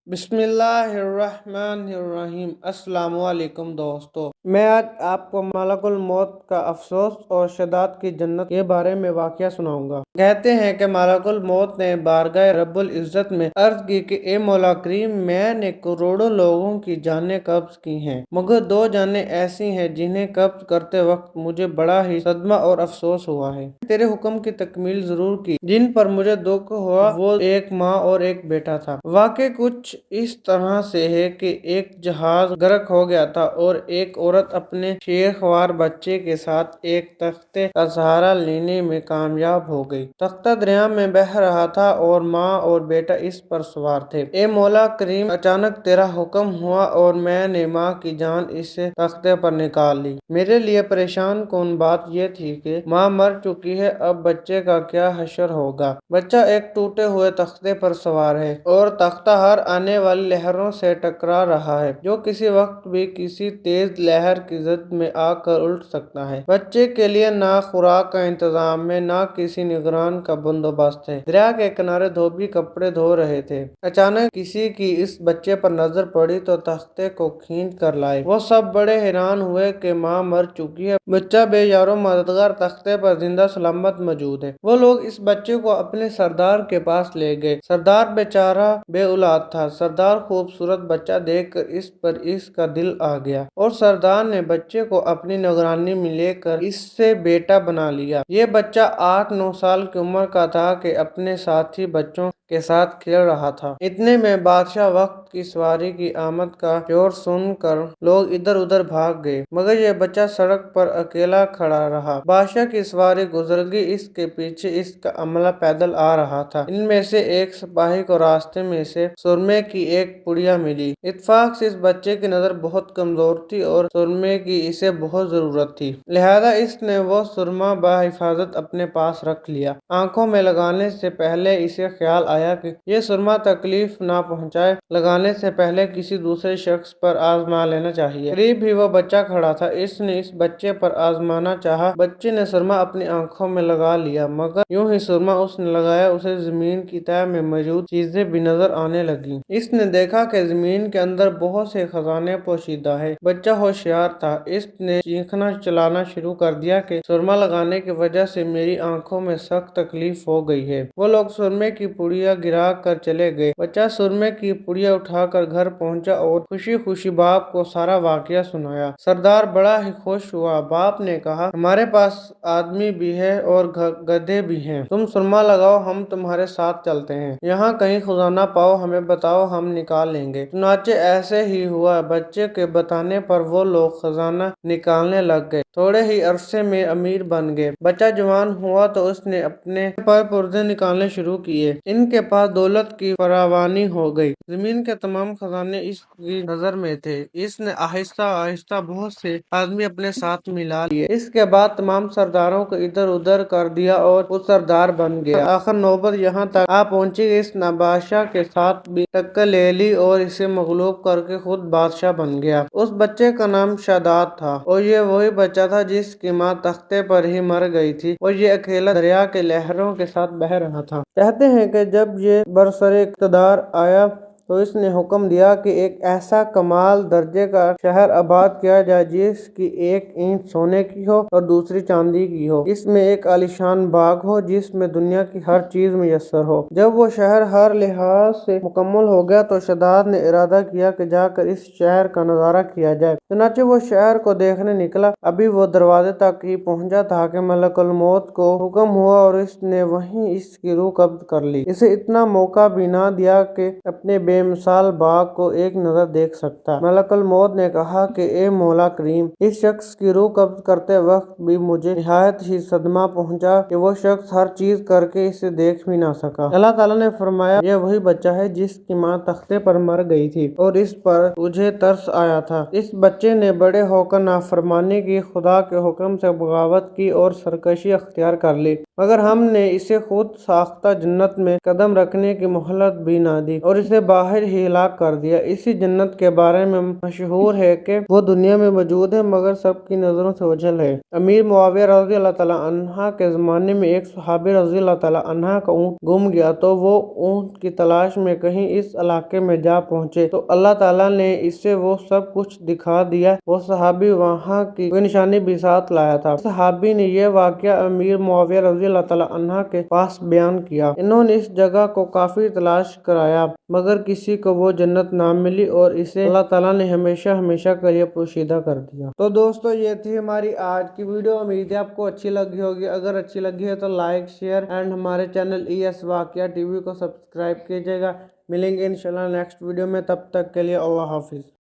बिस्मिल्लाहिर्रहमानिर्रहीम। अस्सलाम वालेकुम दोस्तों, मैं आज आपको मलकुल मौत का अफसोस और शदात की जन्नत के बारे में वाक़या सुनाऊंगा। कहते हैं कि मलकुल मौत ने बारगाह रब्बुल इज़्ज़त में अर्ज की कि ए मौला करीम, मैंने करोड़ों लोगों की जानें कब्ज़ की हैं, मगर दो जानें ऐसी हैं जिन्हें कब्ज़ करते वक्त मुझे बड़ा ही सदमा और अफसोस हुआ है। तेरे हुक्म की तकमील जरूर की, जिन पर मुझे दुख हुआ वो एक माँ और एक बेटा था। वाक़या कुछ इस तरह से है कि एक जहाज गर्क हो गया था और एक औरत अपने शेखवार बच्चे के साथ एक तख्ते का सहारा लेने में कामयाब हो गई। तख्ता दरिया में बह रहा था और माँ और बेटा इस पर सवार थे। ए मौला करीम, अचानक तेरा हुक्म हुआ और मैंने माँ की जान इस तख्ते पर निकाल ली। मेरे लिए परेशान कौन बात यह थी कि माँ मर चुकी है, अब बच्चे का क्या हशर होगा। बच्चा एक टूटे हुए तख्ते पर सवार है और तख्ता हर आने वाली लहरों से टकरा रहा है, जो किसी वक्त भी किसी तेज लहर की जद में आकर उल्ट सकता है। बच्चे के लिए ना खुराक का इंतजाम है, ना किसी निगरान का बंदोबस्त है। दरिया के किनारे धोबी कपड़े धो रहे थे। अचानक किसी की इस बच्चे पर नजर पड़ी तो तख्ते को खींच कर लाए। वो सब बड़े हैरान हुए कि माँ मर चुकी है, बच्चा बेयारो मददगार तख्ते पर जिंदा सलामत मौजूद है। वो लोग इस बच्चे को अपने सरदार के पास ले गए। सरदार बेचारा बे औलाद था। सरदार खूबसूरत बच्चा देखकर इस पर इसका दिल आ गया और सरदार ने बच्चे को अपनी निगरानी में लेकर इससे बेटा बना लिया। ये बच्चा 8-9 साल की उम्र का था कि अपने साथी बच्चों के साथ खेल रहा था। इतने में बादशाह वक्त की सवारी की आमद का शोर सुनकर लोग इधर उधर भाग गए, मगर यह बच्चा सड़क पर अकेला खड़ा रहा। बादशाह की सवारी गुजर गई, इसके पीछे इसका अमला पैदल आ रहा था। इनमें से एक सिपाही को रास्ते में से सुरमे की एक पुड़िया मिली। इत्तेफाक से इस बच्चे की नजर बहुत कमजोर थी और सुरमे की इसे बहुत जरूरत थी, लिहाजा इसने वो सुरमा बाहिफाजत अपने पास रख लिया। आंखों में लगाने से पहले इसे ख्याल आया कि ये सुरमा तकलीफ ना पहुंचाए, लगाने से पहले किसी दूसरे शख्स पर आजमा लेना चाहिए। करीब ही वो बच्चा खड़ा था, इसने इस बच्चे पर आजमाना चाहा। बच्चे ने सुरमा अपनी आंखों में लगा लिया, मगर यूं ही सुरमा उसने लगाया उसे जमीन की तह में मौजूद चीजें भी नजर आने लगी। इसने देखा कि जमीन के अंदर बहुत से खजाने पोशीदा है। बच्चा होशियार था, इसने चीखना चलाना शुरू कर दिया कि सुरमा लगाने की वजह से मेरी आंखों में सख्त तकलीफ हो गई है। वो लोग सुरमे की पुड़िया गिरा कर चले गए। बच्चा सुरमे की पुड़िया उठाकर घर पहुंचा और खुशी खुशी बाप को सारा वाकया सुनाया। सरदार बड़ा ही खुश हुआ। बाप ने कहा, हमारे पास आदमी भी है और गधे भी हैं, तुम सुरमा लगाओ, हम तुम्हारे साथ चलते हैं। यहाँ कहीं खजाना पाओ, हमें बताओ, हम निकाल लेंगे। चुनाचे ऐसे ही हुआ। बच्चे के बताने पर वो लोग खजाना निकालने लग गए। थोड़े ही अरसे में अमीर बन गए। बच्चा जवान हुआ तो उसने अपने पर पुर्जे निकालने शुरू किए। इनके पास दौलत की फरावानी हो गई। जमीन के तमाम खजाने इसकी नजर में थे। इसने आहिस्ता आहिस्ता बहुत से आदमी अपने साथ मिला लिए। इसके बाद तमाम सरदारों को इधर उधर कर दिया और वो सरदार बन गया। आखिर नौबत यहाँ तक आ पहुंची। इस बादशाह के साथ भी टक्कर ले ली और इसे मगलूब करके खुद बादशाह बन गया। उस बच्चे का नाम शादात था और ये वही बच्चा था जिसकी माँ तख्ते पर ही मर गई थी और ये अकेला दरिया के लहरों के साथ बह रहा था। कहते हैं कि जब ये बरसरे इक़्तिदार आया तो इसने हुक्म दिया कि एक ऐसा कमाल दर्जे का शहर आबाद किया जाए जिसकी एक ईंट सोने की हो और दूसरी चांदी की हो। इसमें एक आलीशान बाग हो जिसमें दुनिया की हर चीज मुयस्सर हो। जब वो शहर हर लिहाज से मुकम्मल हो गया तो शदाद ने इरादा किया कि जाकर इस शहर का नजारा किया जाए। चुनाचे वो शहर को देखने निकला। अभी वो दरवाजे तक ही पहुंचा था कि मलकुल मौत को हुक्म हुआ और इसने वहीं इसकी रूह कब्ज कर ली। इसे इतना मौका भी ना दिया कि अपने बेमिसाल बाग को एक नजर देख सकता। मलकुल मौत ने कहा कि ए मौला करीम, इस शख्स की रूह कब्ज करते वक्त भी मुझे निहायत ही सदमा पहुंचा कि वो शख्स हर चीज करके इसे देख भी ना सका। अल्लाह ताला ने फरमाया, यह वही बच्चा है जिसकी माँ तख्ते पर मर गई थी और इस पर तुझे तरस आया था। इस بچے نے بڑے ہوکر نافرمانی کی، خدا کے حکم سے بغاوت کی اور سرکشی اختیار کر لی، مگر ہم نے اسے خود ساختہ جنت میں قدم رکھنے کی مہلت بھی نہ دی اور اسے باہر ہی ہلاک کر دیا۔ اسی جنت کے بارے میں مشہور ہے کہ وہ دنیا میں موجود ہے مگر سب کی نظروں سے اوجھل ہے۔ امیر معاویہ رضی اللہ تعالیٰ عنہ کے زمانے میں ایک صحابی رضی اللہ تعالیٰ عنہ کا اونٹ گم گیا تو وہ اونٹ کی تلاش میں کہیں اس علاقے میں جا پہنچے تو اللہ تعالیٰ نے اسے وہ سب کچھ دکھا دیا۔ وہ صحابی وہاں کی کوئی نشانی بھی ساتھ لایا تھا۔ صحابی نے یہ واقعہ امیر معاویہ رضی اللہ تعالیٰ عنہ کے پاس بیان کیا۔ انہوں نے اس جگہ کو کافی تلاش کرایا مگر کسی کو وہ جنت نہ ملی اور اسے اللہ تعالیٰ نے ہمیشہ ہمیشہ کے لیے پوشیدہ کر دیا۔ تو دوستو یہ تھی ہماری آج کی ویڈیو، امید ہے آپ کو اچھی لگی ہوگی۔ اگر اچھی لگی ہے تو لائک، شیئر اینڈ ہمارے چینل ES واقعہ TV کو سبسکرائب کیجیے گا۔ ملیں گے انشاءاللہ نیکسٹ ویڈیو میں، تب تک کے لیے اللہ حافظ۔